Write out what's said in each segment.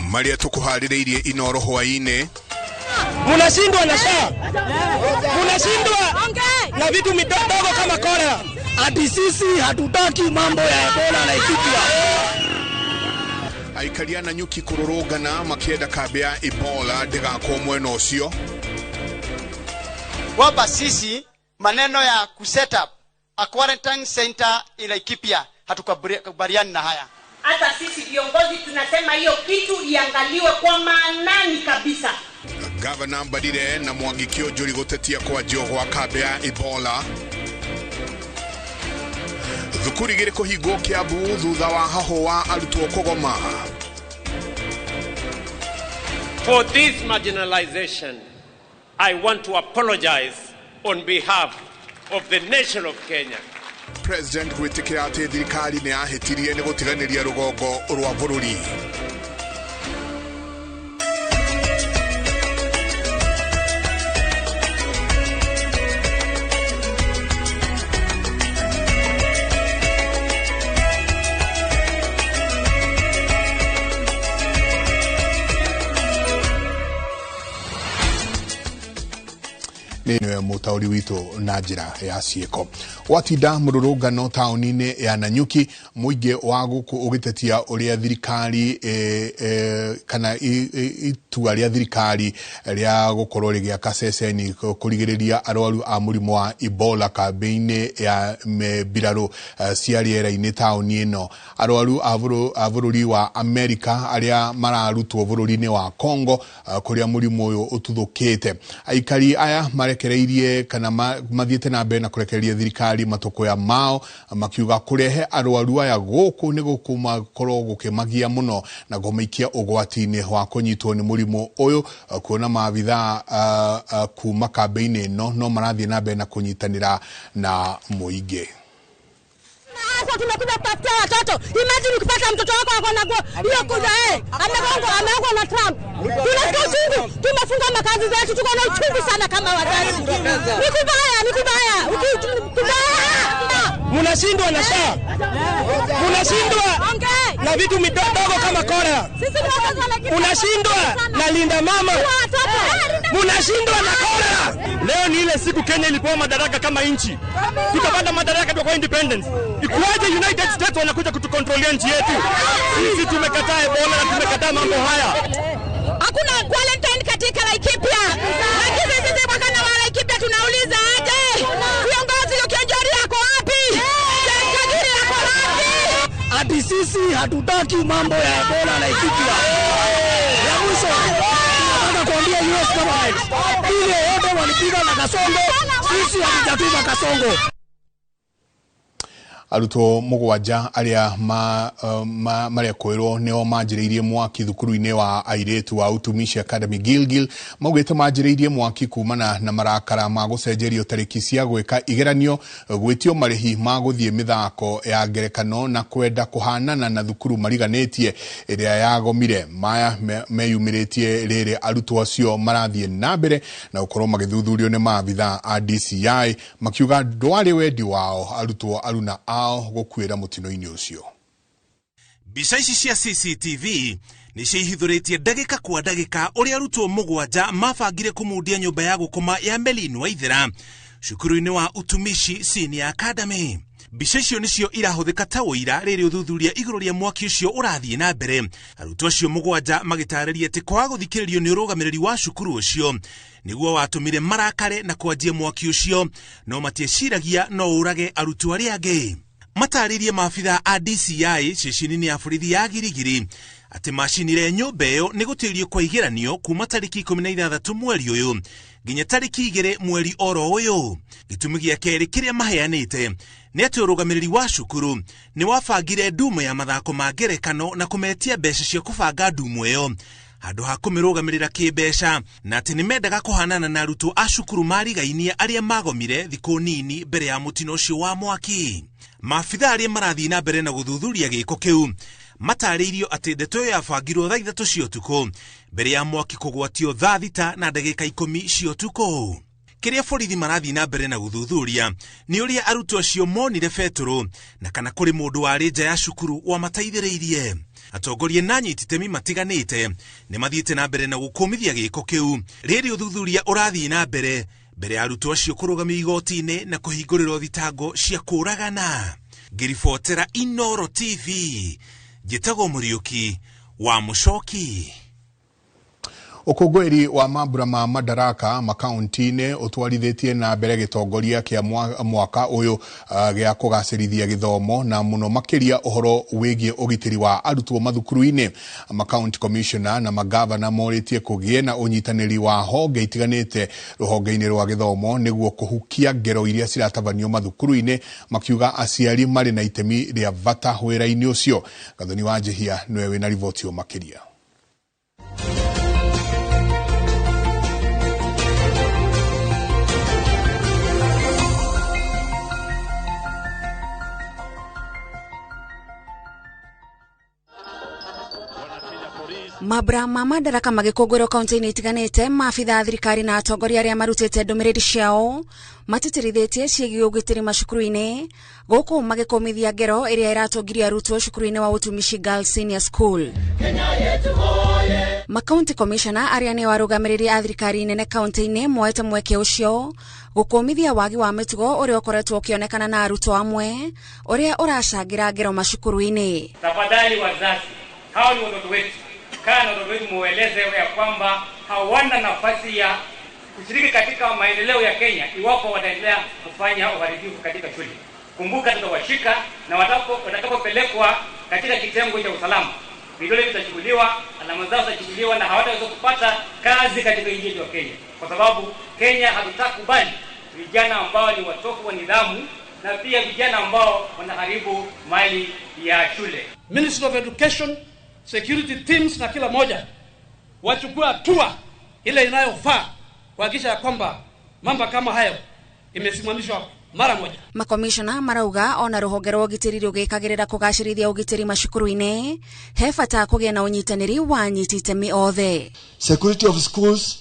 Maria tukuhaririirie Inoro hwaine. Munashindwa na shaa. Munashindwa na vitu midogo kama kolera. Ati sisi hatutaki mambo ya Ebola na Ethiopia. Aikaria na nyuki kurorogana makienda kabea Ebola ndegako mwena ucio. Waba sisi maneno ya kuset up a quarantine center in Ethiopia hatukubaliani na haya. Hata sisi viongozi tunasema hiyo kitu iangaliwe kwa maanani kabisa. Governor Mbadire na Mwangikio Juri gotetia kwa joho kabea Ebola. Thukuri gire kuhigo Kiambu thutha wa haho wa arutwo kugoma. For this marginalization, I want to apologize on behalf of the nation of Kenya. President gwitikira ati thirikari ni ahitirie ni gutiganiria rugongo rwa bururi. Niwe mutauri wito na njira ya cieko. Watinda mururungano taunine ya Nanyuki muingi wa guku ugitetia uria thirikari kana itua ria thirikari ria gukorwo rigia kaseseni kurigiriria arwaru a murimu wa Ebola kambeini ya mbiraro cia riera-ini tauni ino. Arwaru a bururi wa Amerika aria mararutwo bururi-ini wa Congo kuria murimu uyu ututhukite. Aikari aya marekereirie kana mathiete na mbere na kurekereria thirikari matoko ya mao makiuga kurehe arwaru aya guku ni gukuma korwo gukimagia muno na gomaikia ugwati-ini wa kunyitwo ni murimu uyu kuona maabitha kuma kambeini no marathie na mbere na kunyitanira na muingi. Sasa tumekuja kutafutia watoto. Imagine ukipata mtoto wako akona hiyo kuja ameongwa na Trump. Tunasikia uchungu. Tumefunga makazi zetu, tuko na uchungu sana kama wazazi. Ni kubaya. Munashindwa na shaa. Munashindwa na vitu midogo kama kolera. Munashindwa na linda mama. Munashindwa na kolera. Leo ni ile siku Kenya ilipewa madaraka kama nchi. Tukapata madaraka kwa independence. Ikuaje United States wanakuja kutukontrolia nchi yetu? Sisi tumekataa Ebola na tumekataa mambo haya. Hakuna quarantine katika Ethiopia. Lakini sisi wakana wa Ethiopia tunauliza aje? Viongozi wa Kenya yako wapi? Kenya yako wapi? Ati sisi hatutaki mambo ya Ebola na Ethiopia. Ya mwisho nataka kuambia US government ile wote walipiga na Kasongo, sisi hatujapima Kasongo. Arutwo mugwanja aria maria kwirwo neo manjiriirie mwaki thukuru-ini wa airetu wa Utumishi Academy Gilgil maugite manjiriirie mwaki kumana na marakara ma gucenjerio tariki cia gwika igeranio gwitio marihi ma guthie mithako ya ngerekano na kwenda kuhanana na thukuru mariganetie iria yagomire maya meyumiritie riri arutwo acio marathie na mbere na ukorwo magithuthurio ni maabitha a DCI makiuga ndwari wendi wao arutwo aruna gukwira mutino-ini ucio. Mbica ici cia CCTV ni cihithuritie ndagika kwa ndagika uria arutwo mugwanja mabangire kumundia nyumba ya gukoma ya Melin Waithera cukuru-ini wa Utumishi Senior Academy. Mbica icio nicio irahuthika ta uira riri uthuthuria iguru ria mwaki ucio urathie na mbere. Arutwo acio mugwanja magitariria ati kwa guthikiririo ni urugamiriri wa cukuru ucio niguo watumire marakare na kwanjia mwaki ucio no matieciragia no urage arutwo aria angi. Mataririe maabitha a DCI ceceni-ini ya borithi ya Girigiri ati macinire nyumba iyo ni gutirio kwa igeranio kuma tariki 16 mweri uyu nginya tariki 2 mweri oro uyu. Gitumi gia keri kiria maheanite ni ati urugamiriri wa cukuru ni wabangire ndumo ya mathako ma ngerekano na kumetia mbeca cia kubanga ndumo iyo handu ha kumirugamirira kimbeca na ati ni mendaga kuhanana na arutwo a cukuru marigainie aria magomire thiku nini mbere ya mutino ucio wa mwaki. Maabitha aria marathie na mbere na guthuthuria giko kiu matariirio ati ndeto ya bangirwo thaa 3 cia utuku mbere ya mwaki kugwatio thaa 6 na ndagika 10 cia utuku. Kiria borithi marathie na mbere na guthuthuria ni uria arutwo acio monire Petro na kana kuri mundu wari nja ya cukuru wa mateithiriirie. atongoria na nyititemi matiganite ni mathiite na mbere na gukumithia giko kiu riri uthuthuria urathi na mbere ya arutwo acio kurugamia igoti-ini na kuhingurira thitango cia kuragana. Ngiribotera Inoro TV, Njĩtagwo Mũriũki wa Mũcoki. Ukungwiri wa mambura ma madaraka makaunti-ini utwarithitie na mbere gitongoria kia mwaka uyu gia kugacirithia githomo na muno makiria uhoro wigie ugitiri wa arutwo mathukuru-ini. County Commissioner na magavana moritie kugie na unyitaniri wa honge itiganite ruhonge-ini rwa githomo niguo kuhukia ngero iria ciratabanio mathukuru-ini, makiuga aciari mari na itemi ria bata wira-ini ucio. Gathoni wa Njihia niwe wina riboti o makiria. Mambura ma madaraka magikungwirwo kaunti-ini itiganite, maabitha thirikari na atongoria aria marutite ndumiriri ciao matitirithitie ciĩgiĩ ugitiri macukuru-ini guku magikomithia ngero iria iratongiria arutwo cukuru-ini wa Utumishi Girls Senior School. County Commissioner aria ni warugamiriri a thirikari nene kaunti-ini moete mweke ucio gukomithia wagi wa mitugo uria ukoretwo ukionekana na arutwo amwe uria uracangira ngero macukuru-ini. Tafadhali wazazi, hao ni watoto wetu. Kana watoto mueleze ya kwamba hawana nafasi ya kushiriki katika maendeleo ya Kenya iwapo wataendelea kufanya uharibifu katika shule. Kumbuka tutawashika na watakapopelekwa katika kitengo cha usalama, vidole vitachukuliwa, alama zao zitachukuliwa na hawataweza kupata kazi katika nchi yetu ya Kenya, kwa sababu Kenya hatutakubali vijana ambao ni watofu wa nidhamu na pia vijana ambao wanaharibu mali ya shule. Ministry of Education, security teams na kila moja wachukua hatua ile inayofaa kuhakikisha kwamba mambo kama hayo imesimamishwa mara moja. Makomishona marauga ona ruhonge rwa ugitiri rugikagirira kugacirithia ugitiri macukuru-ini he bata kugia na unyitaniri wa nyititemi othe. Security of schools,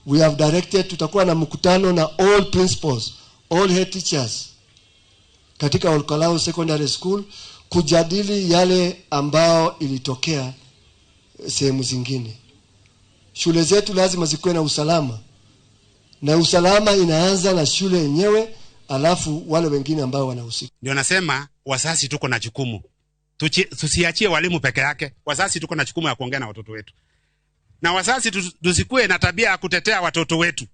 we have directed tutakuwa na mkutano na all principals, all head teachers katika Olkalau Secondary School kujadili yale ambao ilitokea sehemu zingine. Shule zetu lazima zikuwe na usalama, na usalama inaanza na shule yenyewe, alafu wale wengine ambao wanahusika. Ndio nasema wazazi tuko na jukumu, tusiachie walimu peke yake. Wazazi tuko na jukumu ya kuongea na watoto wetu, na wazazi tusikue na tabia ya kutetea watoto wetu.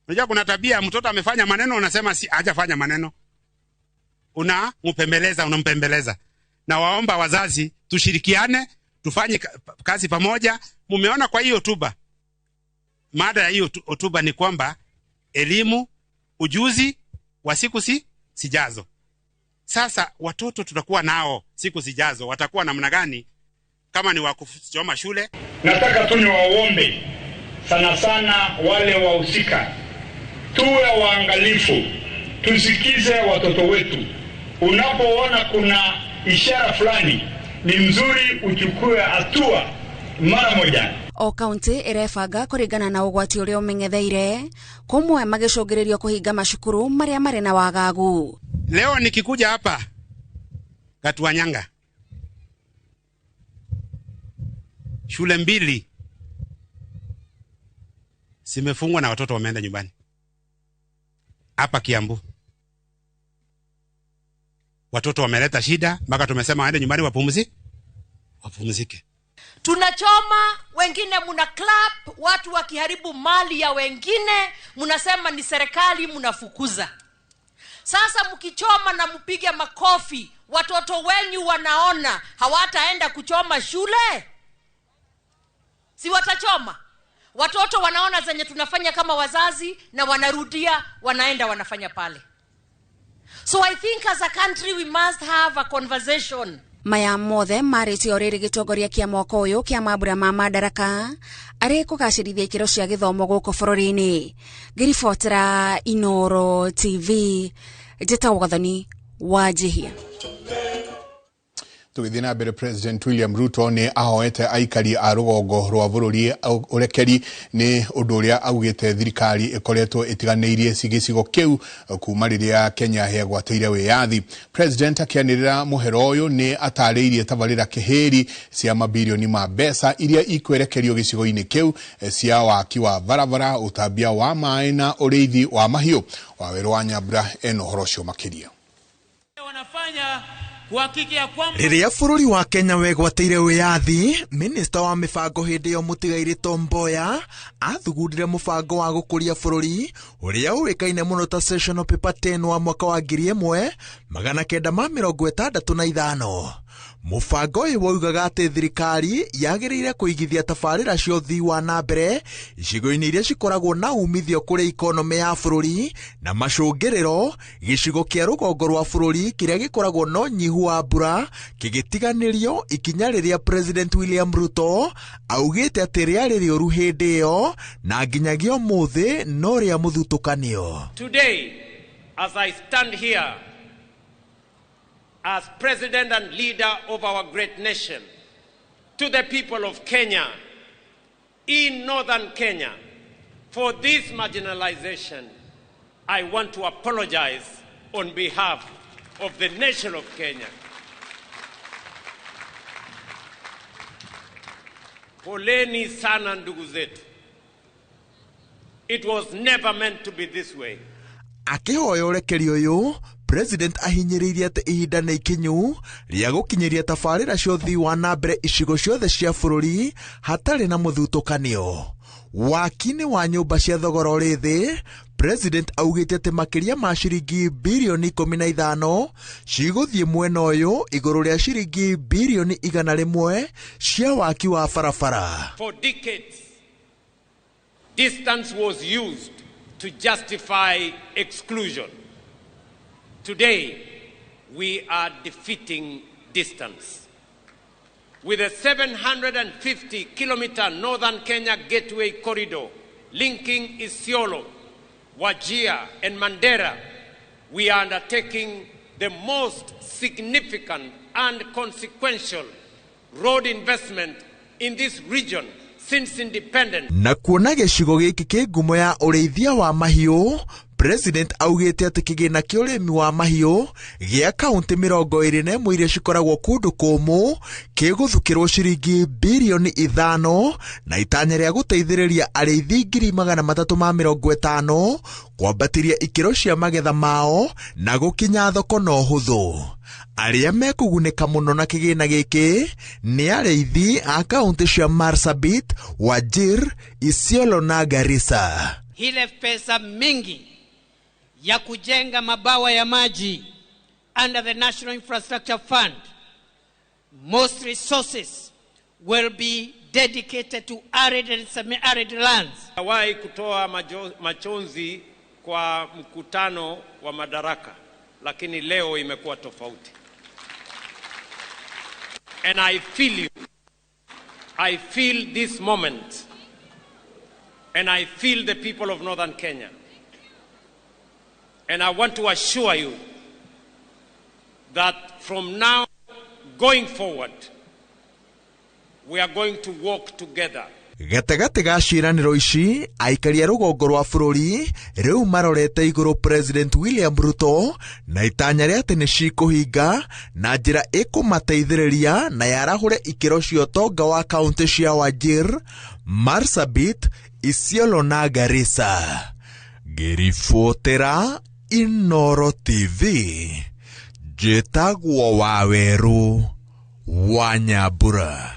Unajua kuna tabia mtoto amefanya maneno unasema si hajafanya maneno, unampembeleza. Na waomba wazazi tushirikiane, tufanye kazi pamoja. Mumeona kwa hiyo hotuba, mada ya hiyo hotuba ni kwamba elimu, ujuzi wa siku sijazo. Sasa watoto tutakuwa nao siku zijazo, watakuwa namna gani kama ni wakusoma shule? Nataka tu niwaombe sana wale wahusika, tuwe waangalifu, tusikize watoto wetu. Unapoona kuna ishara fulani, ni mzuri uchukue hatua mara moja. O kaunti irefanga kuringana na ugwati uria umengetheire, kumwe magicungiririo kuhinga macukuru maria mari na wagagu. Leo nikikuja hapa Gatuanyanga, shule 2 zimefungwa na watoto wameenda nyumbani. Hapa Kiambu watoto wameleta shida mpaka tumesema waende nyumbani wapumzike. Tunachoma, wengine muna clap, watu wakiharibu mali ya wengine, munasema ni serikali, munafukuza. Sasa mkichoma na mpige makofi, watoto wenyu wanaona, hawataenda kuchoma shule? Si watachoma? Watoto wanaona zenye tunafanya kama wazazi na wanarudia, wanaenda wanafanya pale. So I think as a country we must have a conversation. Maya mothe marĩtie orĩrĩ gĩtongoria kĩa mwaka ũyũ kĩa mambura ma madaraka arĩ kũgacĩrithia ikĩro cia gĩthomo gũkũ bũrũri-inĩ. Ngiribotera Inoro TV, Njĩtagwo Gathoni wa Njihia. Tugithina mbere President William Ruto ni ahoete aikari a rugongo rwa bururi urekeri ni undu uria augite thirikari ikoretwo itiganeirie cigicigo kiu kuma riria Kenya yegwateire wiyathi. President akianirira muhero uyu ni atariirie tabarira kiheri cia mabilioni ma mbeca iria ikwerekerio gicigo-ini kiu cia waki wa barabara, utambia wa mai na ureithi wa mahiu. Waweru wa Nyambura eno horocio makiria. Wanafanya kuhakikia kwamba riria bururi wa Kenya wegwateire wiyathi, Minister wa mibango hindi yo Mutigaire Tom Mboya athugundire mubango wa gukuria bururi uria uwikaine muno ta Sessional Paper 10 wa mwaka wa 1965. Mubango uyu waugaga ati thirikari yagiriire kuigithia tabarira cia uthii wa nambere icigo-ini iria cikoragwo na umithio kuri ikonomi ya bururi na macungiriro. Gicigo kia rugongo rwa bururi kiria gikoragwo no nyihu wa mbura kigitiganirio ikinya riria President William Ruto augite ati riari rioru hindi iyo na nginyagia umuthi no ria muthutukanio. Today, as I stand here as President and leader of our great nation, to the people of Kenya, in northern Kenya, for this marginalization, I want to apologize on behalf of the nation of Kenya. Poleni sana ndugu zetu. It was never meant to be this way. Akihoya urekeri uyu, President ahinyiririe ati ihinda ni ikinyu ria gukinyiria tabarira cia uthii wa nambere icigo ciothe cia bururi hatari na muthutukanio. Wakini wa nyumba cia thogora uri thi, President augite ati makiria ma ciringi bilioni 15 ciguthie mwena uyu iguru ria ciringi bilioni 100 cia waki wa barabara. For decades, distance was used to justify exclusion. Today, we are defeating distance. With a 750-kilometer northern Kenya gateway corridor linking Isiolo, Wajir, and Mandera, we are undertaking the most significant and consequential road investment in this region since independence. Na kuona gicigo giki ki ngumo ya ureithia wa mahiu, President augite ati kigina kia urimi wa mahiu gia kaunti 21 iria cikoragwo kundu kumu kiguthukirwo ciringi bilioni 5 na itanya ria guteithiriria ariithi 350 kwambatiria ikiro cia magetha mao na gukinya thoko no huthu. Aria mekuguneka muno na kigina giki ni ariithi a kaunti cia Marsabit, Wajir, Isiolo na Garissa. Ile pesa mingi ya kujenga mabawa ya maji under the National Infrastructure Fund, most resources will be dedicated to arid and semi-arid lands. Hawahi kutoa machozi kwa mkutano wa madaraka, lakini leo imekuwa tofauti. And I feel you. I feel this moment. And I feel the people of northern Kenya. And I want to assure you that from now going forward, we are going to work together. Gatagati ga ciraniro ici, aikari a rugongo rwa bururi riu marorete iguru President William Ruto na itanya ria ati ni cikuhinga na njira ikumateithiriria na yarahure ikiro cia utonga wa kaunti cia Wajir, Marsabit, Isiolo na Garissa. Girifotera Inoro TV, Jetagwo Waweru wa Nyambura.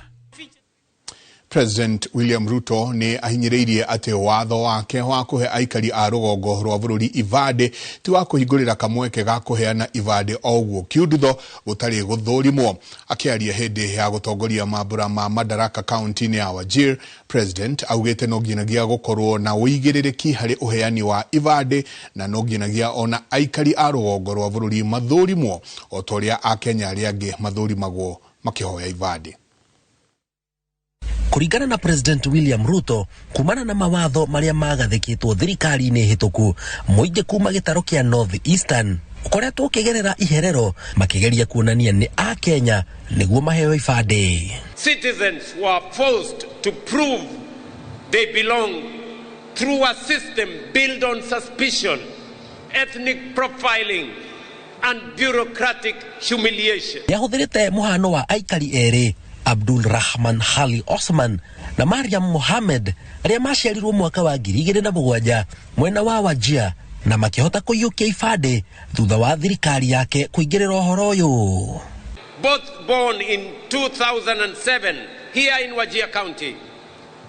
President William Ruto ni ahinyiriirie ati watho wake wa kuhe aikari a rugongo rwa bururi ivade ti wa kuhingurira kamweke ga kuheana ivade ogwo kiundutho gutari guthurimwo. Akiaria hindi ya gutongoria mambura ma Madaraka county ni ya Wajir, President augite no nginagia gukorwo na uigiririki hari uheani wa ivade na no nginagia ona aikari a rugongo rwa bururi mathurimwo o toria a Kenya aria angi mathurimagwo makihoya ivade. Kuringana na President William Ruto, kumana na mawatho maria magathikitwo thirikari-ini hituku, muingi kuma gitaro kia North Eastern ukoretwo ukigerera iherero makigeria kuonania ni a Kenya niguo maheo ibande. Citizens were forced to prove they belong through a system built on suspicion, ethnic profiling and bureaucratic humiliation. Yahuthirite muhano wa aikari eri Abdul Rahman Hali Osman na Mariam Mohamed aria maciarirwo mwaka wa 2007 mwena wa Wajir na makihota kuyukia ibande thutha wa thirikari yake kuingirira uhoro uyu. Both born in 2007 here in Wajir County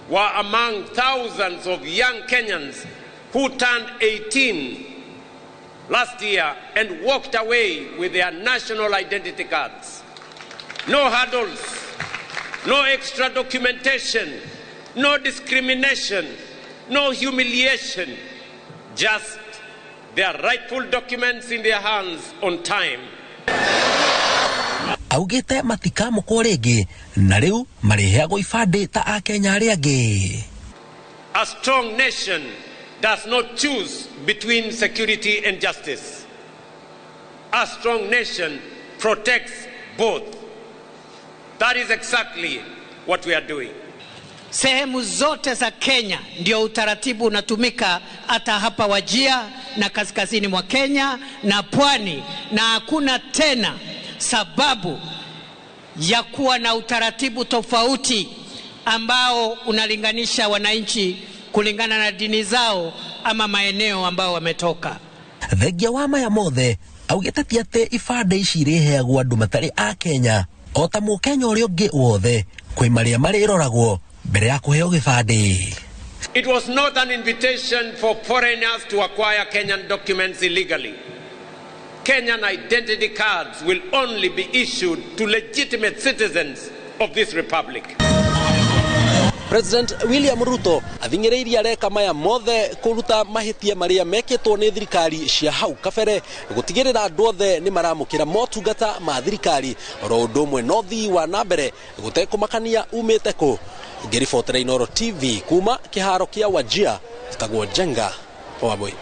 were among thousands of young Kenyans who turned 18 last year and walked away with their national identity cards. No hurdles, no extra documentation, no discrimination, no humiliation, just their rightful documents in their hands on time. Augite matikamo kwa rege na riu mareheagwo ibande ta a Kenya aria angi. A strong nation does not choose between security and justice. A strong nation protects both. That is exactly what we are doing. Sehemu zote za Kenya ndio utaratibu unatumika, hata hapa Wajir na kaskazini mwa Kenya na pwani, na hakuna tena sababu ya kuwa na utaratibu tofauti ambao unalinganisha wananchi kulingana na dini zao ama maeneo ambao wametoka. Thegia wa maya mothe augite ti ati ibande ici ireheagwo andu matari a Kenya o ta Mukenya uria ungi wothe kwi maria mariroragwo mbere ya kuheo gibande. It was not an invitation for foreigners to acquire Kenyan documents illegally. Kenyan identity cards will only be issued to legitimate citizens of this republic. President William Ruto athingireirie areka maya mothe kuruta mahitia maria meketwo ni thirikari cia hau kabere gutigirira andu othe ni maramukira motungata ma thirikari ro undu mwe nothi wa nambere gutekumakania umite ku. Ngiribotera Inooro TV kuma kiharo kia Wajir tagwo Jenga Waboi.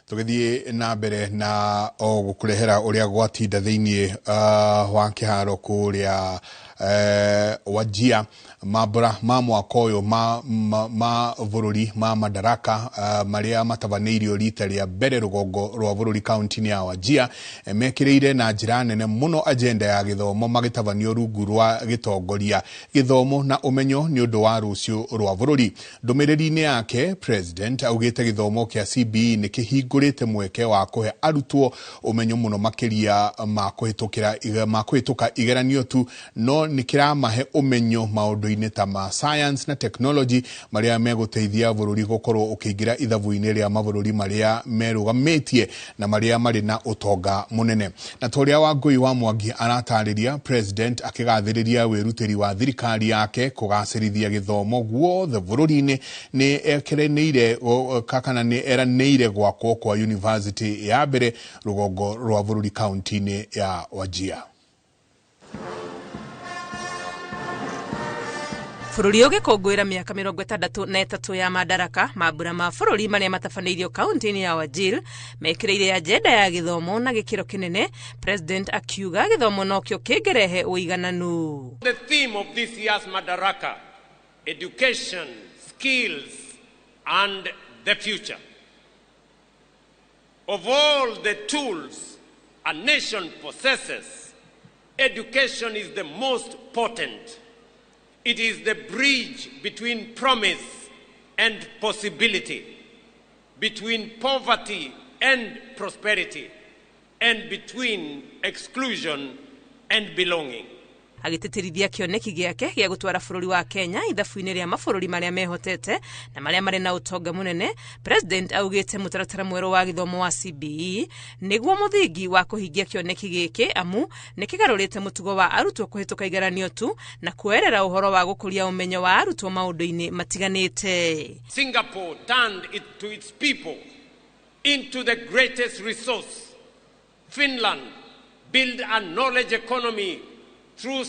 Tugithie na mbere na o gukurehera uria gwatinda thiini wa kiharo kuria Wajir mabura ma mwaka uyu ma bururi ma Madaraka maria matavaneirio rita ria mbere rugongo rwa bururi county ya Wajir mekireire na njira nene muno agenda ya githomo magitavanio rungu rwa gitongoria githomo na umenyo ni undu wa rucio rwa bururi. Ndumiriri-ini yake president augite githomo kia CBE ni kihingurite mweke wa kuhe arutwo umenyo muno makiria ma kuhituka igeranio tu, no nikiramahe umenyo maundu-ini ta ma science na technology maria meguteithia bururi gukorwo ukiingira ithabu-ini ria mabururi maria merugametie na maria mari na utonga munene. Na toria Wangui wa Mwangi aratariria president akigathiriria wirutiri wa thirikari yake kugacirithia githomo guothe bururi-ini ni ekereneire kakana ni eraneire gwakwo kwa university ya mbere rugongo rwa bururi county ya Wajir. Bururi ugikungwira miaka 63 ya Madaraka, mabura ma bururi maria matafaneirio kaunti-ini ya Wajir mekireire agenda ya githomo na gikiro kinene. President akiuga githomo nokyo kingerehe uigananu. The theme of this year's Madaraka: education, skills and the future. Of all the tools a nation possesses, education is the most potent. It is the bridge between promise and possibility, between poverty and prosperity, and between exclusion and belonging. Agititirithia kioneki giake gia gutwara bururi wa Kenya ithabu-ini ria mabururi maria mehotete na maria mari na utonga munene. President augite mutaratara mweru wa githomo wa CBE niguo muthingi wa kuhingia kioneki giki, amu nikigarurite mutugo wa arutwo kuhituka igeranio tu na kuerera uhoro wa gukuria umenyo wa arutwo maundu-ini matiganite. Singapore turned it to its people into the greatest resource. Finland built a knowledge economy through